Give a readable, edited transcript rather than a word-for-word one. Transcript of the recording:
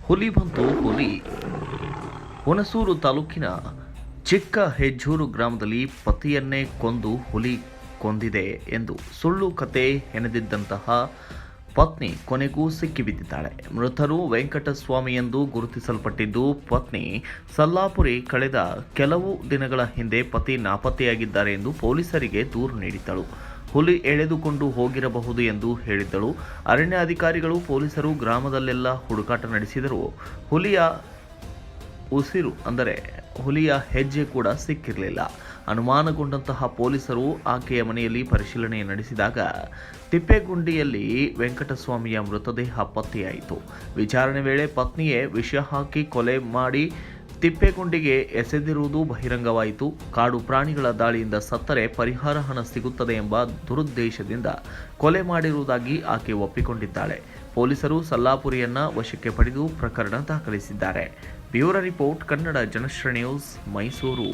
ಹುಲಿ ಬಂತು ಹುಲಿ. ಹುಣಸೂರು ತಾಲೂಕಿನ ಚಿಕ್ಕ ಹೆಜ್ಜೂರು ಗ್ರಾಮದಲ್ಲಿ ಪತಿಯನ್ನೇ ಕೊಂದು ಹುಲಿ ಕೊಂದಿದೆ ಎಂದು ಸುಳ್ಳು ಕತೆ ಹೆಣೆದಿದ್ದಂತಹ ಪತ್ನಿ ಕೊನೆಗೂ ಸಿಕ್ಕಿಬಿದ್ದಿದ್ದಾಳೆ. ಮೃತರು ವೆಂಕಟಸ್ವಾಮಿ ಎಂದು ಗುರುತಿಸಲ್ಪಟ್ಟಿದ್ದು, ಪತ್ನಿ ಸಲ್ಲಾಪುರಿ ಕಳೆದ ಕೆಲವು ದಿನಗಳ ಹಿಂದೆ ಪತಿ ನಾಪತ್ತೆಯಾಗಿದ್ದಾರೆ ಎಂದು ಪೊಲೀಸರಿಗೆ ದೂರು ನೀಡಿದ್ದಳು. ಹುಲಿ ಎಳೆದುಕೊಂಡು ಹೋಗಿರಬಹುದು ಎಂದು ಹೇಳಿದ್ದಳು. ಅರಣ್ಯ ಅಧಿಕಾರಿಗಳು, ಪೊಲೀಸರು ಗ್ರಾಮದಲ್ಲೆಲ್ಲ ಹುಡುಕಾಟ ನಡೆಸಿದರೂ ಹುಲಿಯ ಉಸಿರು ಅಂದರೆ ಹುಲಿಯ ಹೆಜ್ಜೆ ಕೂಡ ಸಿಕ್ಕಿರಲಿಲ್ಲ. ಅನುಮಾನಗೊಂಡಂತಹ ಪೊಲೀಸರು ಆಕೆಯ ಮನೆಯಲ್ಲಿ ಪರಿಶೀಲನೆ ನಡೆಸಿದಾಗ ತಿಪ್ಪೇಗುಂಡಿಯಲ್ಲಿ ವೆಂಕಟಸ್ವಾಮಿಯ ಮೃತದೇಹ ಪತ್ತೆಯಾಯಿತು. ವಿಚಾರಣೆ ವೇಳೆ ಪತ್ನಿಯೇ ವಿಷ ಹಾಕಿ ಕೊಲೆ ಮಾಡಿ ತಿಪ್ಪೇಗುಂಡಿಗೆ ಎಸೆದಿರುವುದು ಬಹಿರಂಗವಾಯಿತು. ಕಾಡು ಪ್ರಾಣಿಗಳ ದಾಳಿಯಿಂದ ಸತ್ತರೆ ಪರಿಹಾರ ಹಣ ಸಿಗುತ್ತದೆ ಎಂಬ ದುರುದ್ದೇಶದಿಂದ ಕೊಲೆ ಮಾಡಿರುವುದಾಗಿ ಆಕೆ ಒಪ್ಪಿಕೊಂಡಿದ್ದಾಳೆ. ಪೊಲೀಸರು ಸಲ್ಲಾಪುರಿಯನ್ನ ವಶಕ್ಕೆ ಪಡೆದು ಪ್ರಕರಣ ದಾಖಲಿಸಿದ್ದಾರೆ. Bureau report, Kannada Janasri news, Mysuru.